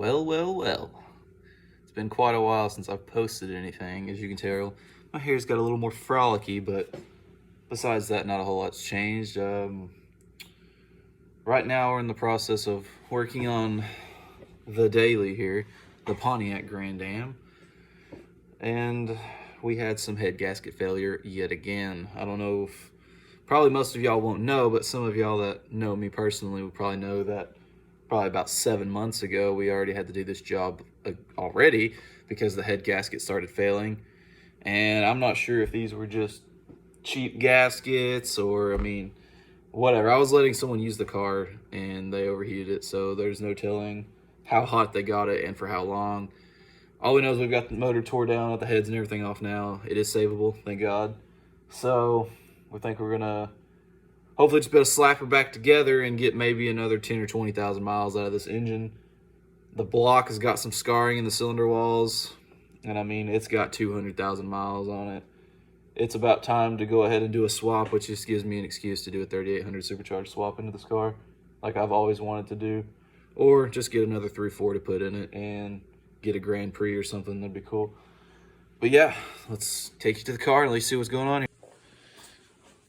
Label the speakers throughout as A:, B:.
A: Well. It's been quite a while since I've posted anything. As you can tell, my hair's got a little more frolicky, but besides that, not a whole lot's changed. Right now, we're in the process of working on the daily here, the Pontiac Grand Am, and we had some head gasket failure yet again. I don't know if, probably most of y'all won't know, but some of y'all that know me personally will probably know that probably about 7 months ago, we already had to do this job already because the head gasket started failing. And I'm not sure if these were just cheap gaskets or, whatever. I was letting someone use the car and they overheated it, so there's no telling how hot they got it and for how long. All we know is we've got the motor tore down, got the heads and everything off now. It is savable, thank God. So we think we're gonna hopefully just be able to slap her back together and get maybe another 10 or 20,000 miles out of this engine. The block has got some scarring in the cylinder walls, and it's got 200,000 miles on it. It's about time to go ahead and do a swap, which just gives me an excuse to do a 3800 supercharged swap into this car, like I've always wanted to do. Or just get another 3.4 to put in it and get a Grand Prix or something. That'd be cool. But yeah, let's take you to the car and let's see what's going on here.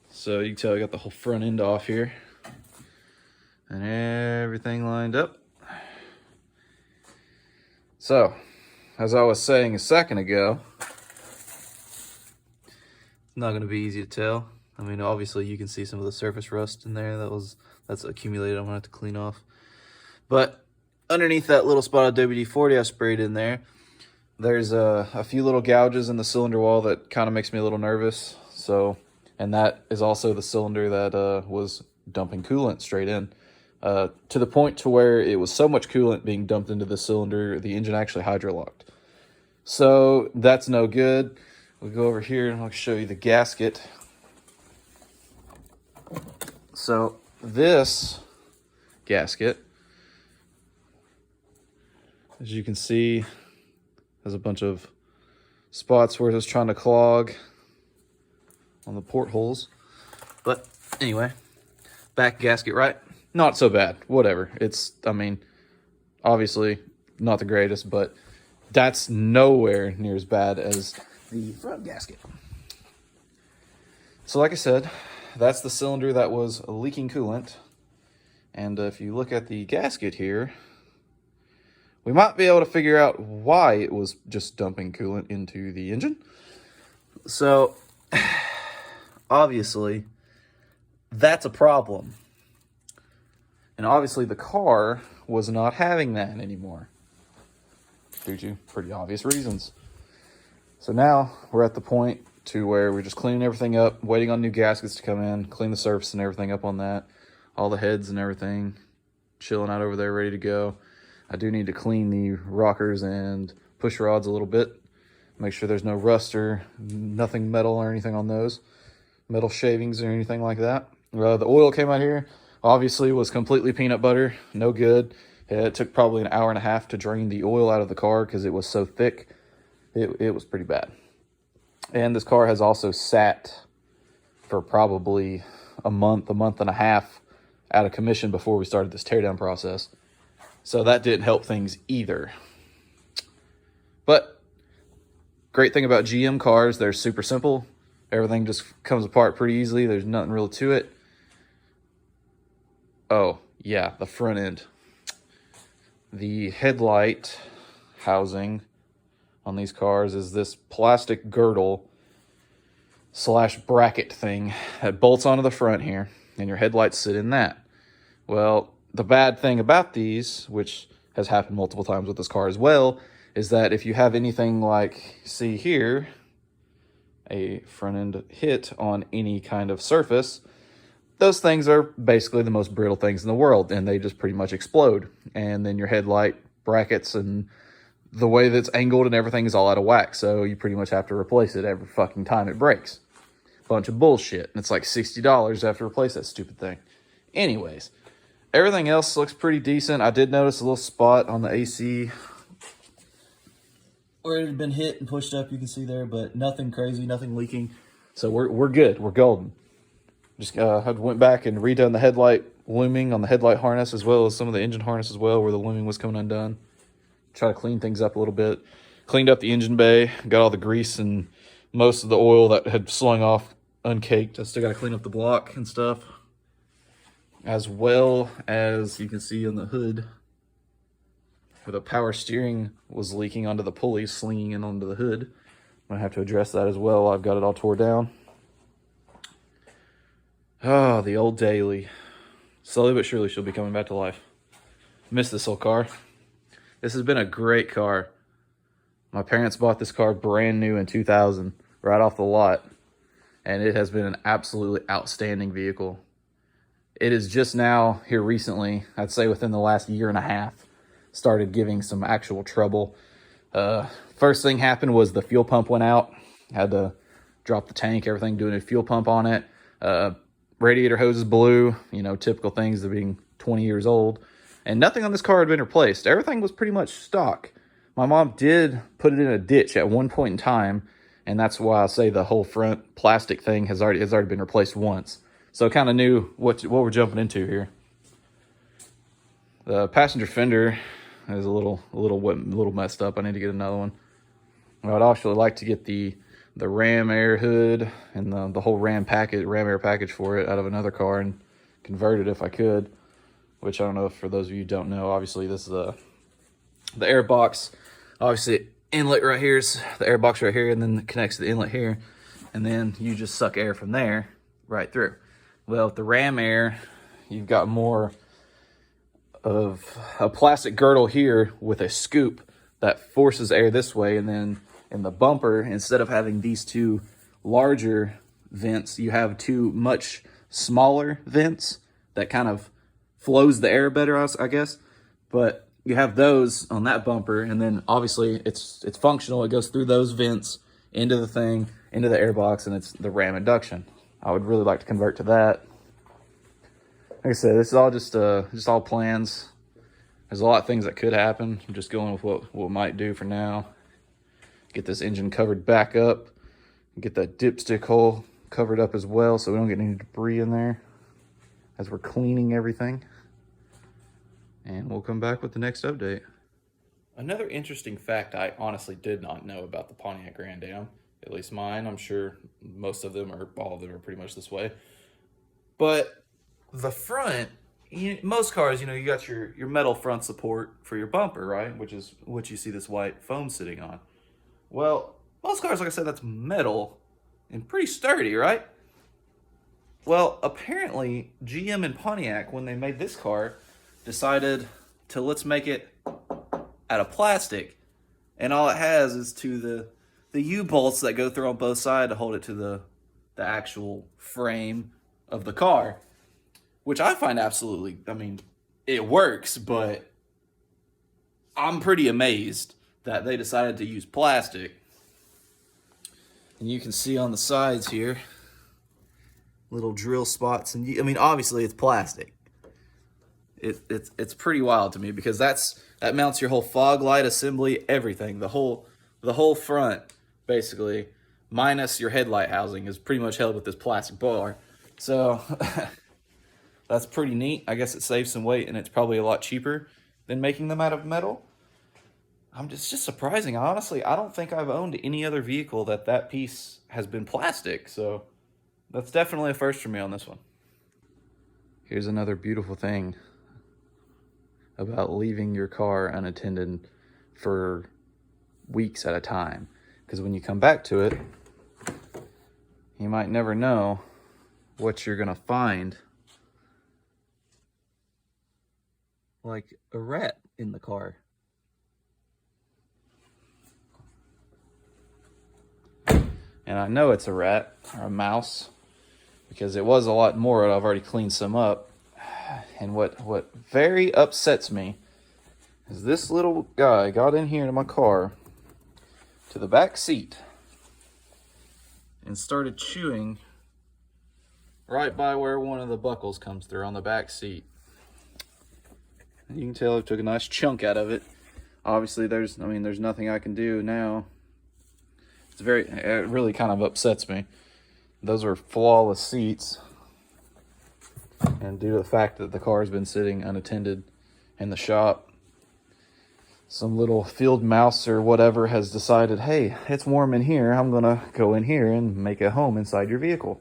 A: So you can tell I got the whole front end off here and everything lined up. So, as I was saying a second ago, it's not going to be easy to tell. Obviously you can see some of the surface rust in there that's accumulated. I'm going to have to clean off. But underneath that little spot of WD-40 I sprayed in there, there's a few little gouges in the cylinder wall that kind of makes me a little nervous. And that is also the cylinder that was dumping coolant straight in. To the point to where it was so much coolant being dumped into the cylinder, the engine actually hydrolocked. So that's no good. We'll go over here and I'll show you the gasket. So this gasket, as you can see, has a bunch of spots where it was trying to clog on the portholes. But anyway, back gasket, right? Not so bad. Whatever. It's, obviously not the greatest, but that's nowhere near as bad as the front gasket. So like I said, that's the cylinder that was leaking coolant. And if you look at the gasket here, we might be able to figure out why it was just dumping coolant into the engine. So obviously that's a problem. And obviously the car was not having that anymore due to pretty obvious reasons. So now we're at the point to where we're just cleaning everything up, waiting on new gaskets to come in, clean the surface and everything up on that, all the heads and everything, chilling out over there, ready to go. I do need to clean the rockers and push rods a little bit, make sure there's no rust or nothing metal or anything on those, metal shavings or anything like that. The oil came out here. Obviously was completely peanut butter, no good. It took probably an hour and a half to drain the oil out of the car because it was so thick. It was pretty bad. And this car has also sat for probably a month and a half out of commission before we started this teardown process. So that didn't help things either. But great thing about GM cars, they're super simple. Everything just comes apart pretty easily. There's nothing real to it. Oh, yeah, the front end. The headlight housing on these cars is this plastic girdle / bracket thing that bolts onto the front here, and your headlights sit in that. Well, the bad thing about these, which has happened multiple times with this car as well, is that if you have anything like, see here, a front end hit on any kind of surface, those things are basically the most brittle things in the world, and they just pretty much explode. And then your headlight brackets and the way that's angled and everything is all out of whack, so you pretty much have to replace it every fucking time it breaks. Bunch of bullshit, and it's like $60 to have to replace that stupid thing. Anyways, everything else looks pretty decent. I did notice a little spot on the AC where it had been hit and pushed up, you can see there, but nothing crazy, nothing leaking. So we're good, we're golden. Just went back and redone the headlight looming on the headlight harness as well as some of the engine harness as well where the looming was coming undone. try to clean things up a little bit. Cleaned up the engine bay, got all the grease and most of the oil that had slung off uncaked. I still got to clean up the block and stuff, as well as you can see on the hood where the power steering was leaking onto the pulley, slinging in onto the hood. I'm gonna have to address that as well. I've got it all tore down. Oh, the old daily. Slowly but surely she'll be coming back to life. Miss this old car. This has been a great car. My parents bought this car brand new in 2000, right off the lot, and it has been an absolutely outstanding vehicle. It is just now, here recently, I'd say within the last year and a half, started giving some actual trouble. First thing happened was the fuel pump went out. Had to drop the tank, everything, doing a fuel pump on it. Radiator hoses blew, you know, typical things of being 20 years old. And nothing on this car had been replaced. Everything was pretty much stock. My mom did put it in a ditch at one point in time, and that's why I say the whole front plastic thing has already been replaced once. So kind of knew what we're jumping into here. The passenger fender is a little messed up. I need to get another one. I would actually like to get the Ram Air hood and the whole Ram Air package for it out of another car and convert it if I could. Which I don't know if, for those of you who don't know, obviously this is the air box. Obviously inlet right here is the air box right here, and then it connects to the inlet here, and then you just suck air from there right through. Well, with the Ram Air, you've got more of a plastic girdle here with a scoop that forces air this way, and then in the bumper, instead of having these two larger vents, you have two much smaller vents that kind of flows the air better, I guess. But you have those on that bumper, and then obviously it's functional. It goes through those vents into the thing, into the air box, and it's the Ram induction. I would really like to convert to that. Like I said, this is all just all plans. There's a lot of things that could happen. I'm just going with what might do for now. Get this engine covered back up. Get that dipstick hole covered up as well so we don't get any debris in there as we're cleaning everything. And we'll come back with the next update. Another interesting fact I honestly did not know about the Pontiac Grand Am, at least mine. I'm sure most of them, or all of them, are pretty much this way. But the front, most cars, you got your metal front support for your bumper, right? Which is what you see this white foam sitting on. Well, most cars, like I said, that's metal and pretty sturdy, right? Well, apparently GM and Pontiac, when they made this car, decided to let's make it out of plastic, and all it has is the U-bolts that go through on both sides to hold it to the actual frame of the car, which I find absolutely, it works, but I'm pretty amazed that they decided to use plastic. And you can see on the sides here little drill spots, and obviously it's plastic. It's pretty wild to me, because that mounts your whole fog light assembly, everything. The whole front, basically, minus your headlight housing, is pretty much held with this plastic bar. So that's pretty neat. I guess it saves some weight, and it's probably a lot cheaper than making them out of metal. It's just surprising. Honestly, I don't think I've owned any other vehicle that piece has been plastic. So that's definitely a first for me on this one. Here's another beautiful thing about leaving your car unattended for weeks at a time. Because when you come back to it, you might never know what you're going to find. Like a rat in the car. And I know it's a rat or a mouse, because it was a lot more. I've already cleaned some up. And what very upsets me is this little guy got in here to my car, to the back seat, and started chewing right by where one of the buckles comes through on the back seat. And you can tell he took a nice chunk out of it. Obviously, there's nothing I can do now. It really kind of upsets me. Those are flawless seats. And due to the fact that the car has been sitting unattended in the shop, some little field mouse or whatever has decided, hey, it's warm in here, I'm gonna go in here and make a home inside your vehicle.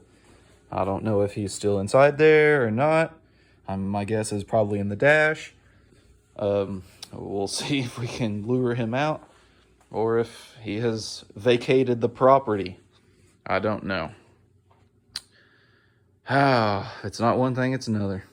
A: I don't know if he's still inside there or not. My guess is probably in the dash. We'll see if we can lure him out or if he has vacated the property. I don't know. It's not one thing, it's another.